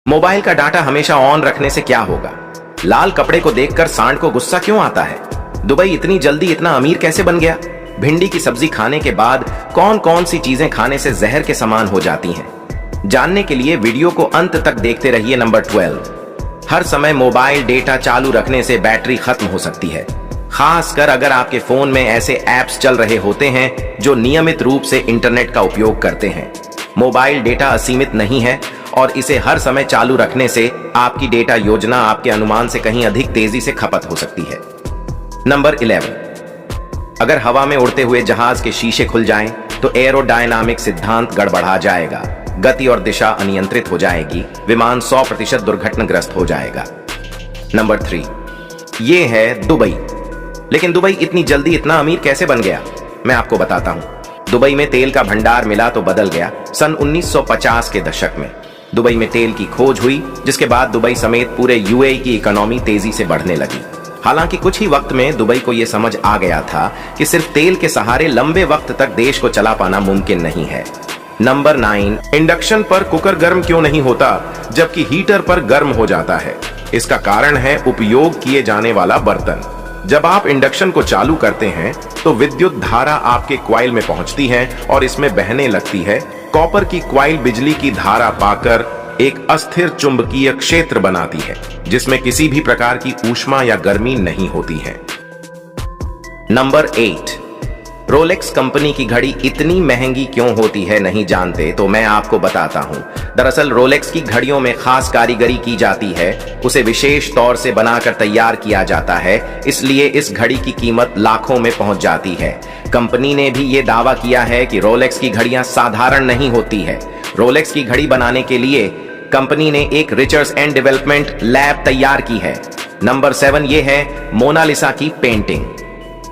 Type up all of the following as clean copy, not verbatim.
Mobile का data हमेशा on रखने से क्या होगा? लाल कपड़े को देखकर सांड को गुस्सा क्यों आता है? दुबई इतनी जल्दी इतना अमीर कैसे बन गया? भिंडी की सब्जी खाने के बाद कौन कौन सी चीजें खाने से जहर के समान हो जाती हैं? जानने के लिए वीडियो को अंत तक देखते रहिए। नंबर 12, हर समय मोबाइल डेटा चालू रखने से बैटरी खत्म हो सकती है, खासकर अगर आपके फोन में ऐसे ऐप्स चल रहे होते हैं जो नियमित रूप से इंटरनेट का उपयोग करते हैं। मोबाइल डेटा असीमित नहीं है और इसे हर समय चालू रखने से आपकी डेटा योजना आपके अनुमान से कहीं अधिक तेजी से खपत हो सकती है। नंबर 11, अगर हवा में उड़ते हुए जहाज के शीशे खुल जाएं, तो एरोडायनामिक सिद्धांत गड़बड़ा जाएगा, गति और दिशा अनियंत्रित हो जाएगी, विमान 100% दुर्घटनाग्रस्त हो जाएगा। नंबर 3, ये है दुबई। लेकिन दुबई इतनी जल्दी इतना अमीर कैसे बन गया? मैं आपको बताता हूं। दुबई में तेल का भंडार मिला तो बदल गया। सन 1950 के दशक में दुबई में तेल की खोज हुई, जिसके बाद दुबई समेत पूरे यूएई की इकोनॉमी तेजी से बढ़ने लगी। हालांकि कुछ ही वक्त में दुबई को यह समझ आ गया था कि सिर्फ तेल के सहारे लंबे वक्त तक देश को चला पाना मुमकिन नहीं है। नंबर 9, इंडक्शन पर कुकर गर्म क्यों नहीं होता जबकि हीटर पर गर्म हो जाता है? इसका कारण है उपयोग किए जाने वाला बर्तन। जब आप इंडक्शन को चालू करते हैं तो विद्युत धारा आपके क्वाइल में पहुंचती है और इसमें बहने लगती है। कॉपर की क्वाइल बिजली की धारा पाकर एक अस्थिर चुंबकीय क्षेत्र बनाती है, जिसमें किसी भी प्रकार की ऊष्मा या गर्मी नहीं होती है। नंबर 8, रोलेक्स कंपनी की घड़ी इतनी महंगी क्यों होती है नहीं जानते? तो मैं आपको बताता हूं। दरअसल रोलेक्स की घड़ियों में खास कारीगरी की जाती है, उसे विशेष तौर से बनाकर तैयार किया जाता है, इसलिए इस घड़ी की कीमत लाखों में पहुंच जाती है। कंपनी ने भी ये दावा किया है कि रोलेक्स की घड़ियां साधारण नहीं होती है। रोलेक्स की घड़ी बनाने के लिए कंपनी ने एक रिसर्च एंड डेवलपमेंट लैब तैयार की है। नंबर 7, ये है मोनालिसा की पेंटिंग।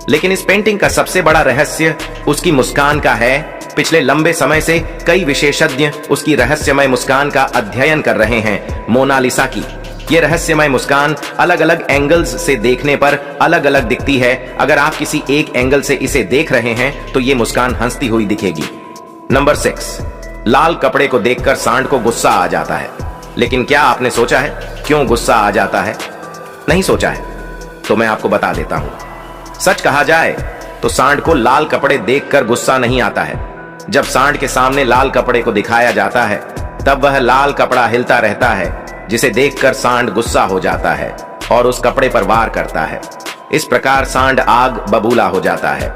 लेकिन इस पेंटिंग का सबसे बड़ा रहस्य उसकी मुस्कान का है। पिछले लंबे समय से कई विशेषज्ञ उसकी रहस्यमय मुस्कान का अध्ययन कर रहे हैं। मोनालिसा की ये रहस्यमय मुस्कान अलग अलग एंगल्स से देखने पर अलग अलग दिखती है। अगर आप किसी एक एंगल से इसे देख रहे हैं तो ये मुस्कान हंसती हुई दिखेगी। नंबर 6, लाल कपड़े को देखकर सांड को गुस्सा आ जाता है। लेकिन क्या आपने सोचा है क्यों गुस्सा आ जाता है? नहीं सोचा है तो मैं आपको बता देता हूं। सच कहा जाए तो सांड को लाल कपड़े देखकर गुस्सा नहीं आता है। जब सांड के सामने लाल कपड़े को दिखाया जाता है तब वह लाल कपड़ा हिलता रहता है, जिसे देखकर सांड गुस्सा हो जाता है और उस कपड़े पर वार करता है। इस प्रकार सांड आग बबूला हो जाता है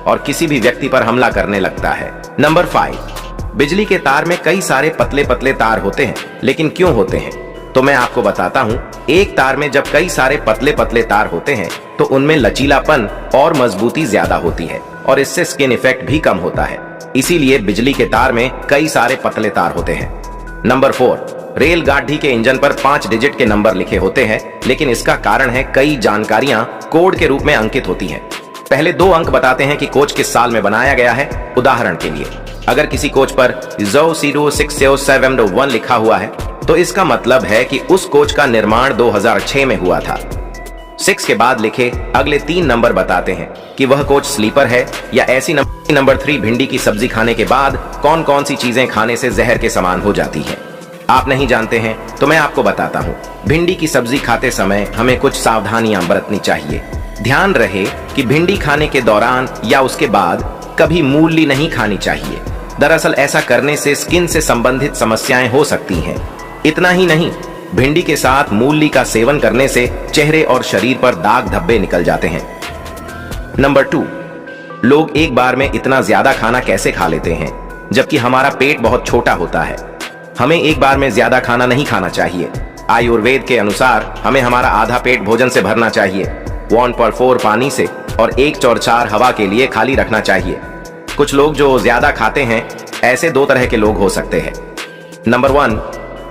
और किसी भी व्यक्ति पर हमला करने लगता है। नंबर 5, बिजली के तार में कई सारे पतले पतले तार होते हैं, लेकिन क्यों होते हैं? तो मैं आपको बताता हूं। एक तार में जब कई सारे पतले पतले तार होते हैं तो उनमें लचीलापन और मजबूती ज्यादा होती है और इससे स्किन इफेक्ट भी कम होता है। इसीलिए बिजली के तार में कई सारे पतले तार होते हैं। नंबर 4, रेलगाड़ी के इंजन पर 5 डिजिट के नंबर लिखे होते हैं, लेकिन इसका कारण है कई जानकारियां कोड के रूप में अंकित होती हैं। पहले 2 अंक बताते हैं कि कोच किस साल में बनाया गया है। उदाहरण के लिए, अगर किसी कोच पर 00607 लिखा हुआ है तो इसका मतलब है कि उस कोच का निर्माण 2006 में हुआ था। 6 के बाद लिखे अगले 3 नंबर बताते हैं कि वह कोच स्लीपर है या ऐसी। नंबर 3, भिंडी की सब्जी खाने के बाद कौन कौन सी चीजें खाने से जहर के समान हो जाती हैं? आप नहीं जानते हैं तो मैं आपको बताता हूं। भिंडी की सब्जी खाते समय हमें कुछ सावधानियां बरतनी चाहिए। ध्यान रहे कि भिंडी खाने के दौरान या उसके बाद कभी मूली नहीं खानी चाहिए। दरअसल ऐसा करने से स्किन से संबंधित समस्याएं हो सकती हैं। इतना ही नहीं, भिंडी के साथ मूली का सेवन करने से चेहरे और शरीर पर दाग धब्बे निकल जाते हैं। नंबर 2, लोग एक बार में इतना ज्यादा खाना कैसे खा लेते हैं जबकि हमारा पेट बहुत छोटा होता है? हमें एक बार में ज्यादा खाना नहीं खाना चाहिए। आयुर्वेद के अनुसार हमें हमारा आधा पेट भोजन से भरना चाहिए, 1/4 पानी से और 1/4 हवा के लिए खाली रखना चाहिए। कुछ लोग जो ज्यादा खाते हैं, ऐसे 2 तरह के लोग हो सकते हैं। नंबर 1,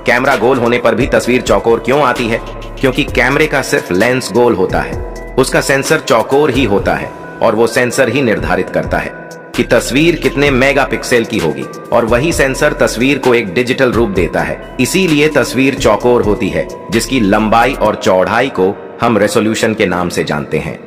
कैमरा गोल होने पर भी तस्वीर चौकोर क्यों आती है? क्योंकि कैमरे का सिर्फ लेंस गोल होता है, उसका सेंसर चौकोर ही होता है और वो सेंसर ही निर्धारित करता है कि तस्वीर कितने मेगापिक्सल की होगी और वही सेंसर तस्वीर को एक डिजिटल रूप देता है। इसीलिए तस्वीर चौकोर होती है, जिसकी लंबाई और चौड़ाई को हम रेसोल्यूशन के नाम से जानते हैं।